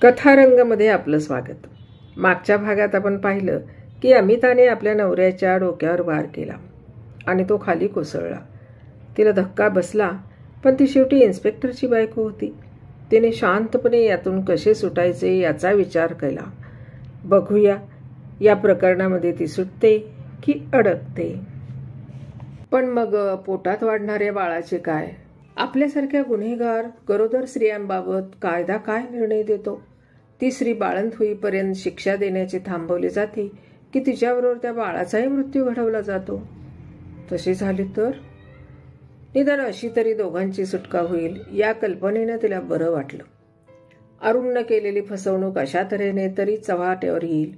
कथारंगमध्ये आपलं स्वागत. मागच्या भागात आपण पाहिलं की अमिताने आपल्या नवऱ्याच्या डोक्यावर वार केला आणि तो खाली कोसळला. तिला धक्का बसला, पण ती शेवटी इन्स्पेक्टरची बायको होती. तिने शांतपणे यातून कसे सुटायचे याचा विचार केला. बघूया या प्रकरणामध्ये ती सुटते की अडकते. पण मग पोटात वाढणाऱ्या बाळाचे काय? आपल्यासारख्या गुन्हेगार गरोदर स्त्रियांबाबत कायदा काय निर्णय देतो? ती स्त्री बाळंत होईपर्यंत शिक्षा देण्याचे थांबवले जाते की तिच्याबरोबर त्या बाळाचाही मृत्यू घडवला जातो? तसे झाले तर निदान अशी तरी दोघांची सुटका होईल या कल्पनेनं तिला बरं वाटलं. अरुणनं केलेली फसवणूक अशा तऱ्हेने तरी चव्हाट्यावर येईल.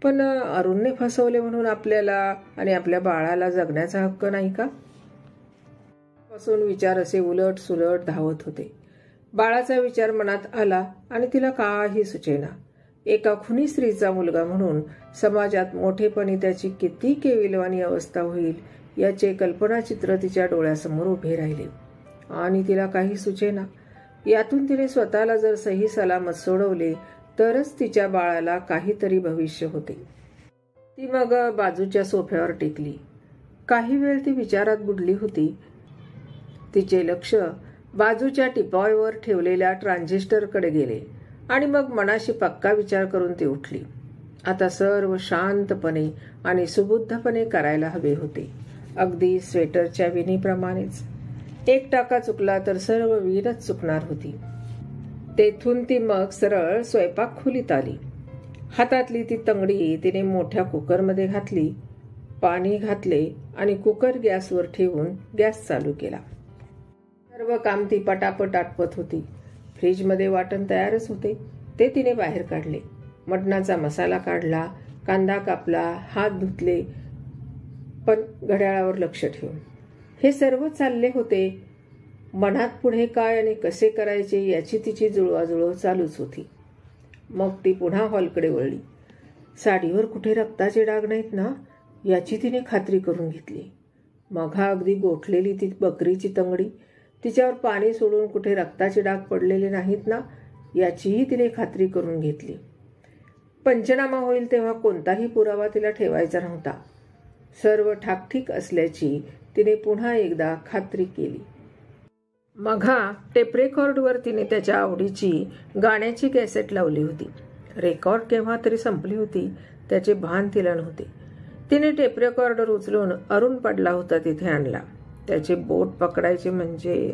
पण अरुणने फसवले म्हणून आपल्याला आणि आपल्या बाळाला जगण्याचा हक्क नाही का? पासून विचार असे उलट सुलट धावत होते. बाळाचा विचार मनात आला आणि तिला काही सुचेना. एका खुनी स्त्रीचा मुलगा म्हणून समाजात मोठेपणी त्याची किती केविलवाणी अवस्था होईल याचे कल्पनाचित्र तिच्या डोळ्यासमोर उभे राहिले आणि तिला काही सुचेना. यातून तिने स्वतःला जर सही सलामत सोडवले तरच तिच्या बाळाला काहीतरी भविष्य होते. ती मग बाजूच्या सोफ्यावर टेकली. काही वेळ ती विचारात बुडली होती. तिचे लक्ष बाजूच्या टिपॉयवर ठेवलेल्या ट्रान्झिस्टरकडे गेले आणि मग मनाशी पक्का विचार करून ती उठली. आता सर्व शांतपणे आणि सुबुद्धपणे करायला हवे होते, अगदी स्वेटरच्या विणीप्रमाणेच. एक टाका चुकला तर सर्व विणच चुकणार होती. तेथून ती मग सरळ स्वयंपाक खोलीत आली. हातातली ती तंगडी तिने मोठ्या कुकरमध्ये घातली. पाणी घातले आणि कुकर गॅसवर ठेवून गॅस चालू केला. सर्व काम ती पटापट आटपत होती. फ्रीजमध्ये वाटण तयारच होते, ते तिने बाहेर काढले. मटणाचा मसाला काढला, कांदा कापला, हात धुतले, पण घड्याळावर लक्ष ठेवून. हे सर्व चालले होते. मनात पुढे काय आणि कसे करायचे याची तिची जुळवाजुळव चालूच होती. मग ती पुन्हा हॉलकडे वळली. साडीवर कुठे रक्ताचे डाग नाहीत ना याची तिने खात्री करून घेतली. मघा अगदी गोठलेली ती बकरीची तंगडी, तिच्यावर पाणी सोडून कुठे रक्ताचे डाग पडलेले नाहीत ना याचीही तिने खात्री करून घेतली. पंचनामा होईल तेव्हा कोणताही पुरावा तिला ठेवायचा नव्हता. सर्व ठाकठीक असल्याची तिने पुन्हा एकदा खात्री केली. मघा टेप रेकॉर्डवर तिने त्याच्या आवडीची गाण्याची कॅसेट लावली होती. रेकॉर्ड केव्हा तरी संपली होती, त्याचे भान तिला नव्हते. तिने टेप रेकॉर्डर उचलून अरुण पडला होता तिथे आणला. त्याचे बोट पकडायचे म्हणजे,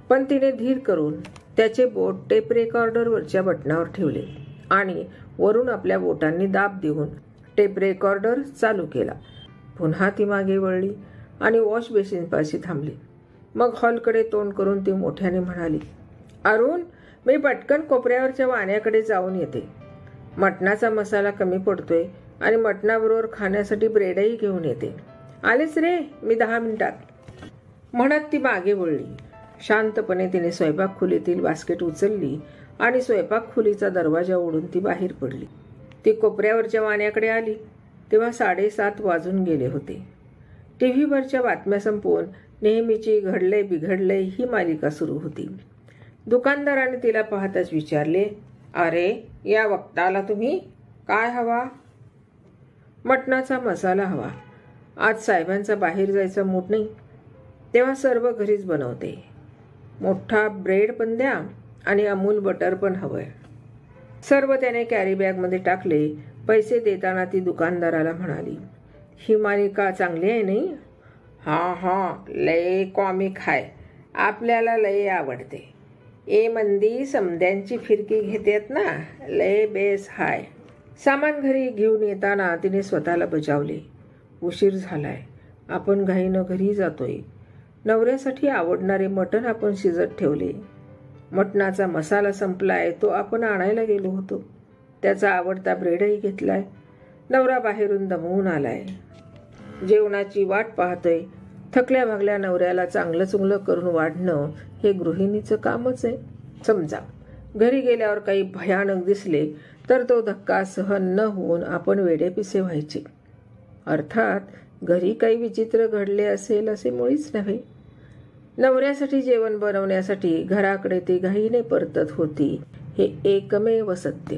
पण तिने धीर करून त्याचे बोट टेप रेकॉर्डरवरच्या बटणावर ठेवले आणि वरून आपल्या बोटांनी दाब देऊन टेप रेकॉर्डर चालू केला. पुन्हा ती मागे वळली आणि वॉश बेसिनपाशी थांबली. मग हॉलकडे तोंड करून ती मोठ्याने म्हणाली, अरुण, मी पटकन कोपऱ्यावरच्या वाण्याकडे जाऊन येते. मटणाचा मसाला कमी पडतोय आणि मटणाबरोबर खाण्यासाठी ब्रेडही घेऊन येते. आलेच रे, मी 10 मिनिटात. म्हणत ती मागे वळली. शांतपणे तिने स्वयंपाक खोलीतील बास्केट उचलली आणि स्वयंपाक खोलीचा दरवाजा उघडून ती बाहेर पडली. ती कोपऱ्यावरच्या वाण्याकडे आली तेव्हा 7:30 वाजून गेले होते. टीव्हीवरच्या बातम्या संपवून नेहमीची घडले बिघडले ही मालिका सुरू होती. दुकानदाराने तिला पाहताच विचारले, अरे या वक्ताला तुम्ही काय हवा? मटणाचा मसाला हवा. आज साहेबांचा बाहेर जायचा मूड नाही, तेव्हा सर्व घरीच बनवते. मोठा ब्रेड पण द्या आणि अमूल बटर पण हवंय. सर्व त्याने कॅरी बॅगमध्ये टाकले. पैसे देताना ती दुकानदाराला म्हणाली, ही मालिका चांगली आहे नाही? हा लय कॉमिक आहे, आपल्याला लय आवडते. ए मंदी समद्यांची फिरकी घेतेत ना, लय बेस हाय. सामान घरी घेऊन येताना तिने स्वतःला बजावले, उशीर झालाय, आपण घाईनं घरी जातोय. नवऱ्यासाठी आवडणारे मटण आपण शिजत ठेवले. मटणाचा मसाला संपलाय, तो आपण आणायला गेलो होतो. त्याचा आवडता ब्रेडही घेतलाय. नवरा बाहेरून दमवून आलाय, जेवणाची वाट पाहतोय. थकल्या भागल्या नवऱ्याला चांगलं चुंगलं करून वाढणं हे गृहिणीचं कामच आहे. समजा घरी गेल्यावर काही भयानक दिसले तर तो धक्का सहन न होऊन आपण वेडेपिसे व्हायचे. अर्थात घरी काही विचित्र घडले असेल असे मुळीच नव्हे. नवऱ्यासाठी जेवण बनवण्यासाठी घराकडे ती घाईने परतत होती हे एकमेव सत्य.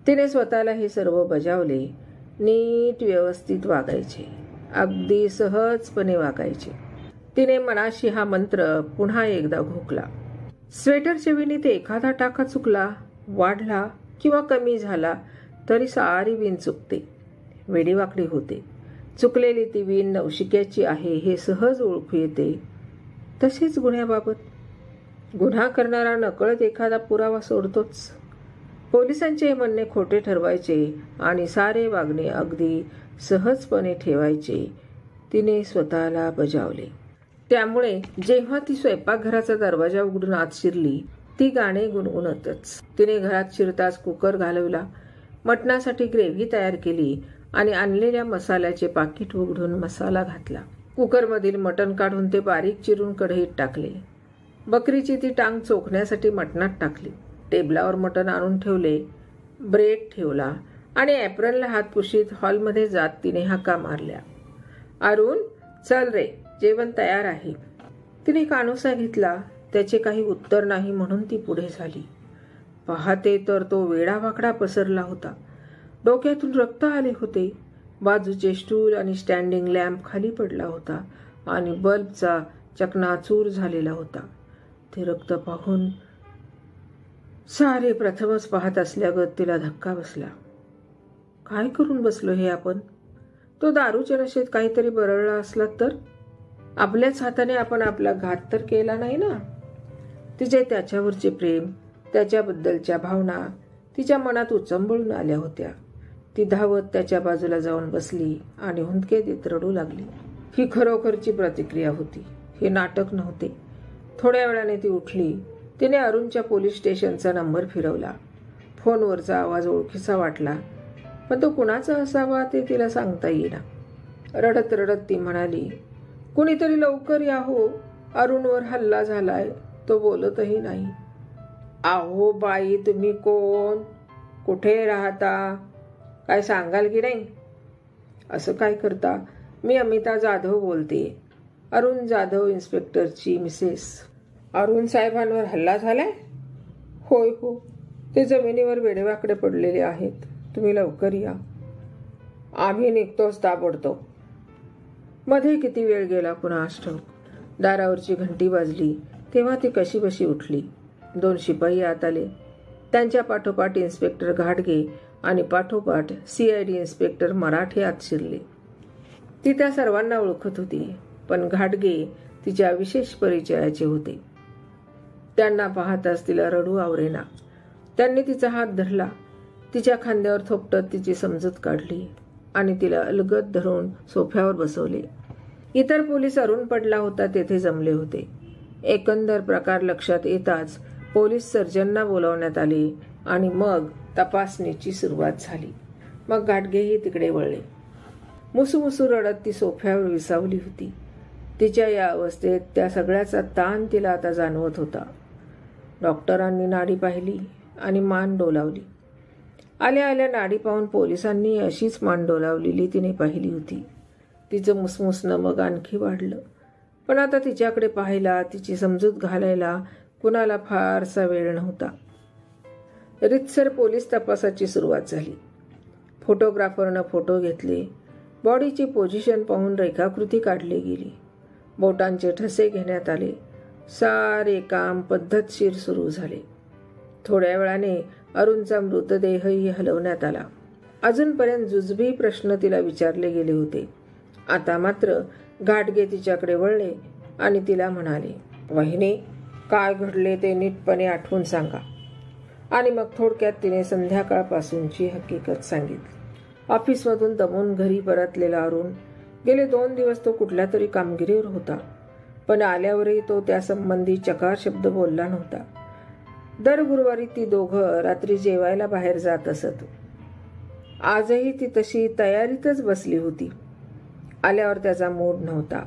तिने स्वतःला हे सर्व बजावले. नीट व्यवस्थित वागायचे, अगदी सहजपणे वागायचे. तिने मनाशी हा मंत्र पुन्हा एकदा घोकला. स्वेटरच्या विणीत एखादा टाका चुकला, वाढला किंवा कमी झाला तरी सारी विण चुकते, वेडीवाकडी होते. चुकलेली ती विण नवशिक्याची आहे हे सहज ओळखू येते. तसेच गुन्ह्याबाबत गुन्हा करणारा नकळत एखादा पुरावा सोडतोच. पोलिसांचे म्हणणे खोटे ठरवायचे आणि सारे वागणे अगदी सहजपणे ठेवायचे तिने स्वतःला बजावले. त्यामुळे जेव्हा ती स्वयंपाकघराचा दरवाजा उघडून आत शिरली ती गाणे गुणगुणतच. तिने घरात शिरताच कुकर घालवला, मटणासाठी ग्रेव्ही तयार केली आणि आणलेल्या मसाल्याचे पाकिट उघडून मसाला घातला. कुकरमधील मटण काढून ते बारीक चिरून कढईत टाकले. बकरीची ती टांग चोखण्यासाठी मटणात टाकली. टेबलावर मटण आणून ठेवले, ब्रेड ठेवला आणि ॲप्रनला हात पुशीत हॉलमध्ये जात तिने हाका मारल्या. अरुण, चल रे, जेवण तयार आहे. तिने कानोसा घेतला. त्याचे काही उत्तर नाही म्हणून ती पुढे झाली. पाहते तर तो वेडावाकडा पसरला होता. डोक्यातून रक्त आले होते. बाजूचे स्टूल आणि स्टँडिंग लॅम्प खाली पडला होता आणि बल्बचा चकनाचूर झालेला होता. ते रक्त पाहून सारे प्रथमच पाहत असल्यागत तिला धक्का बसला. काय करून बसलो हे आपण? तो दारूच्या नशेत काहीतरी बरळला असला तर? आपल्याच हाताने आपण आपला घात तर केला नाही ना? तिचे त्याच्यावरचे प्रेम, त्याच्याबद्दलच्या भावना तिच्या मनात उचंबळून आल्या होत्या. ती धावत त्याच्या बाजूला जाऊन बसली आणि हुंदके देत रडू लागली. ही खरोखरची प्रतिक्रिया होती, हे नाटक नव्हते. थोड्या वेळाने ती उठली. तिने अरुणच्या पोलीस स्टेशनचा नंबर फिरवला. फोनवरचा आवाज ओळखीचा वाटला, पण तो कुणाचा असावा ते तिला सांगता येईना. रडत रडत ती म्हणाली, कुणीतरी लवकर या हो, अरुणवर हल्ला झालाय. तो बोलतही नाही. आहो बाई, तुम्ही कोण? कुठे राहता? काय सांगाल की नाही? असं काय करता? मी अमिता जाधव बोलते, अरुण जाधव इन्स्पेक्टरची मिसेस. अरुण साहेबांवर हल्ला झालाय? होय हो, ते जमिनीवर वेडेवाकडे पडलेले आहेत. तुम्ही लवकर या. आम्ही निघतोच ताबडतोब. मध्ये किती वेळ गेला कुणास ठाऊक. दारावरची घंटी वाजली तेव्हा ती कशीबशी उठली. 2 शिपाई आत आले. त्यांच्या पाठोपाठ इन्स्पेक्टर घाटगे आणि पाठोपाठ CID इन्स्पेक्टर मराठे आत शिरले. ती त्या सर्वांना ओळखत होती, पण घाटगे तिच्या विशेष परिचयाचे होते. त्यांना पाहताच तिला रडू आवरेना. त्यांनी तिचा हात धरला, तिच्या खांद्यावर थोपटत तिची समजूत काढली आणि तिला अलगद धरून सोफ्यावर बसवले. इतर पोलीस अरुण पडला होता तेथे जमले होते. एकंदर प्रकार लक्षात येताच पोलीस सर्जनना बोलावण्यात आले आणि मग तपासणीची सुरुवात झाली. मग घाटगेही तिकडे वळले. मुसूमुसू रडत ती सोफ्यावर विसावली होती. तिच्या या अवस्थेत त्या सगळ्याचा ताण तिला आता जाणवत होता. डॉक्टरांनी नाडी पाहिली आणि मान डोलावली. आल्या आल्या नाडी पाहून पोलिसांनी अशीच मान डोलावलेली तिने पाहिली होती. तिचं मुसमुसणं मग आणखी वाढलं. पण आता तिच्याकडे पाहायला, तिची समजूत घालायला कुणाला फारसा वेळ नव्हता. रितसर पोलीस तपासाची सुरुवात झाली. फोटोग्राफरनं फोटो घेतले. बॉडीची पोझिशन पाहून रेखाकृती काढली गेली. बोटांचे ठसे घेण्यात आले. सारे काम पद्धतशीर सुरू झाले. थोड्या वेळाने अरुणचा मृतदेहही हलवण्यात आला. अजूनपर्यंत जुजबी प्रश्न तिला विचारले गेले होते. आता मात्र घाटगे तिच्याकडे वळले आणि तिला म्हणाले, वहिनी, काय घडले ते नीटपणे आठवून सांगा. आणि मग थोडक्यात तिने संध्याकाळपासूनची हकीकत सांगितली. ऑफिसमधून दमून घरी परतलेला अरुण गेले 2 दिवस तो कुठल्या तरी कामगिरीवर होता, पण आल्यावरही तो त्यासंबंधी चकार शब्द बोलला नव्हता. दर गुरुवारी ती दोघं रात्री जेवायला बाहेर जात असत. आजही ती तशी तयारीतच बसली होती. आल्यावर त्याचा मूड नव्हता.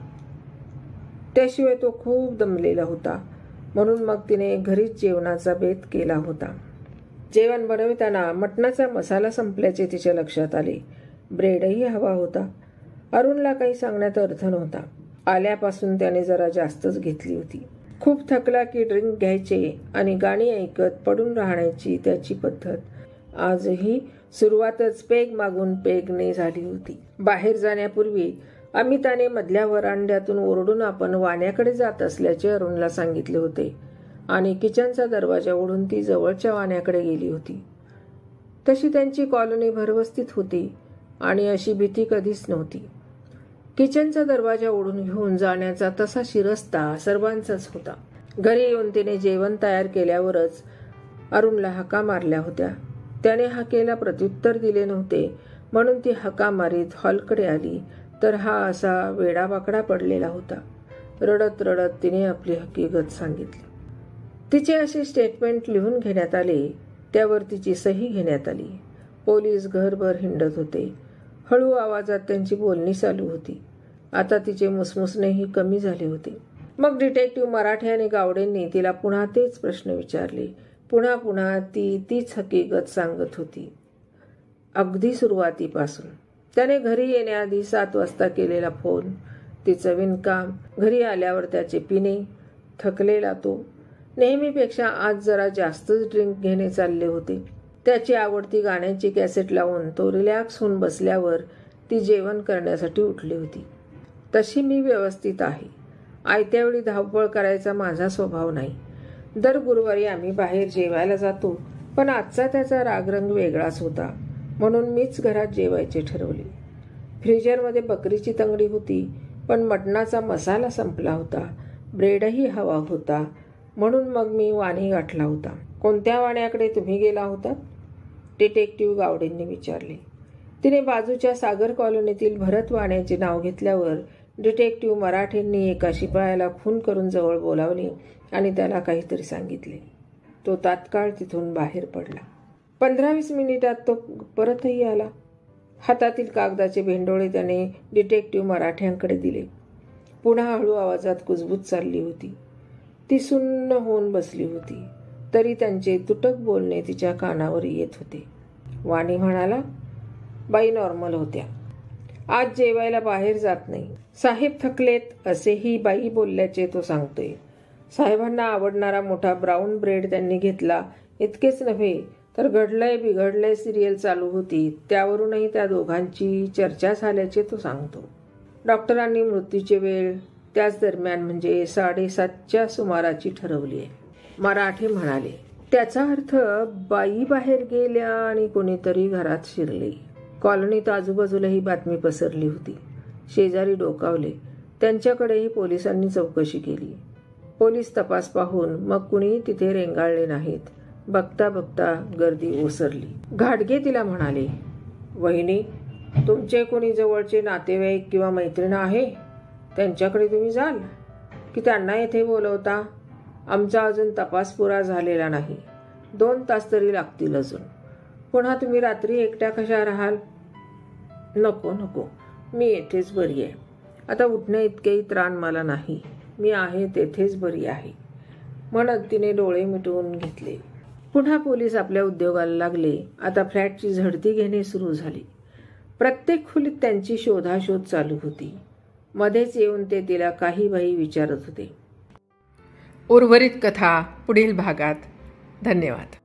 त्याशिवाय तो खूप दमलेला होता. म्हणून मग तिने घरीच जेवणाचा बेत केला होता. जेवण बनवताना मटणाचा मसाला संपल्याचे तिच्या लक्षात आले. ब्रेडही हवा होता. अरुणला काही सांगण्यात अर्थ नव्हता. आल्यापासून त्याने जरा जास्तच घेतली होती. खूप थकला की ड्रिंक घ्यायचे आणि गाणी ऐकत पडून राहण्याची त्याची पद्धत आजही सुरुवातच पेग मागून पेगने झाली होती. बाहेर जाण्यापूर्वी अमिताने मधल्या व्हरांड्यातून ओरडून आपण वाण्याकडे जात असल्याचे अरुणला सांगितले होते आणि किचनचा दरवाजा उघडून ती जवळच्या वाण्याकडे गेली होती. तशी त्यांची कॉलनी भरवस्तीत होती आणि अशी भीती कधीच नव्हती. किचनचा दरवाजा ओढून घेऊन जाण्याचा तसा शिरस्ता सर्वांचाच होता. घरी येऊन तिने जेवण तयार केल्यावरच अरुणला हाका मारल्या होत्या. त्याने हाकेला प्रत्युत्तर दिले नव्हते म्हणून ती हाका मारीत हॉलकडे आली तर हा असा वेडावाकडा पडलेला होता. रडत रडत तिने आपली हकीकत सांगितली. तिचे असे स्टेटमेंट लिहून घेण्यात आले, त्यावर तिची सही घेण्यात आली. पोलीस घरभर हिंडत होते. हळू आवाजात त्यांची बोलणी चालू होती. आता तिचे मुसमुसणेही कमी झाले होते. मग डिटेक्टिव्ह मराठे आणि गावडेंनी तिला पुन्हा तेच प्रश्न विचारले. पुन्हा पुन्हा ती तीच हकीकत सांगत होती, अगदी सुरुवातीपासून. त्याने घरी येण्याआधी 7 वाजता केलेला फोन, तिचं विणकाम, घरी आल्यावर त्याचे पिणे, थकलेला तो. नेहमीपेक्षा आज जरा जास्तच ड्रिंक घेणे चालले होते. त्याची आवडती गाण्याची कॅसेट लावून तो रिलॅक्स होऊन बसल्यावर ती जेवण करण्यासाठी उठली होती. तशी मी व्यवस्थित आहे. आयत्या वेळी धावपळ करायचा माझा स्वभाव नाही. दर गुरुवारी आम्ही बाहेर जेवायला जातो, पण आजचा त्याचा रागरंग वेगळाच होता म्हणून मीच घरात जेवायचे ठरवले. फ्रीजरमध्ये बकरीची तंगडी होती, पण मटणाचा मसाला संपला होता. ब्रेडही हवा होता म्हणून मग मी वाणी गाठला होता. कोणत्या वाण्याकडे तुम्ही गेला होता? डिटेक्टिव्ह गावडेंनी विचारले. तिने बाजूच्या सागर कॉलनीतील भरत वाण्याचे नाव घेतल्यावर डिटेक्टिव्ह मराठेंनी एका शिपायाला खून करून जवळ बोलावले आणि त्याला काहीतरी सांगितले. तो तात्काळ तिथून बाहेर पडला. 15-20 मिनिटात तो परतही आला. हातातील कागदाचे भेंडोळे त्याने डिटेक्टिव्ह मराठ्यांकडे दिले. पुन्हा हळू आवाजात कुजबूज चालली होती. ती सुन्न होऊन बसली होती, तरी त्यांचे तुटक बोलणे तिच्या कानावर येत होते. वाणी म्हणाला, बाई नॉर्मल होत्या. आज जेवायला बाहेर जात नाही. साहेब थकलेत असेही बाई बोलल्याचे तो सांगतोय. साहेबांना आवडणारा मोठा ब्राऊन ब्रेड त्यांनी घेतला. इतकेच नव्हे तर घडलंय बिघडलंय सिरियल चालू होती, त्यावरूनही त्या दोघांची चर्चा झाल्याचे तो सांगतो. डॉक्टरांनी मृत्यूची वेळ त्याच दरम्यान म्हणजे 7:30च्या सुमाराची ठरवली आहे. मराठे म्हणाले, त्याचा अर्थ बाई बाहेर गेल्या आणि कोणीतरी घरात शिरले. कॉलनीत आजूबाजूला ही बातमी पसरली होती. शेजारी डोकावले. त्यांच्याकडेही पोलिसांनी चौकशी केली. पोलीस तपास पाहून मग कुणी तिथे रेंगाळले नाहीत. बघता बघता गर्दी ओसरली. घाडगे तिला म्हणाले, वहिनी, तुमचे कोणी जवळचे नातेवाईक किंवा मैत्रीण आहे? त्यांच्याकडे तुम्ही जाल की त्यांना येथे बोलवता? आमचा अजून तपास पुरा झालेला नाही. 2 तास तरी लागतील अजून. पुन्हा तुम्ही रात्री एकट्या कशा राहाल? नको नको, मी येथेच बरी आहे. आता उठण्या इतकेही त्राण मला नाही. मी आहे तेथेच बरी आहे म्हणत तिने डोळे मिटवून घेतले. पुन्हा पोलीस आपल्या उद्योगाला लागले. आता फ्लॅटची झडती घेणे सुरू झाली. प्रत्येक खोलीत त्यांची शोधाशोध चालू होती. मध्येच येऊन ते तिला काही बाही विचारत होते. उर्वरित कथा पुढील भागात. धन्यवाद.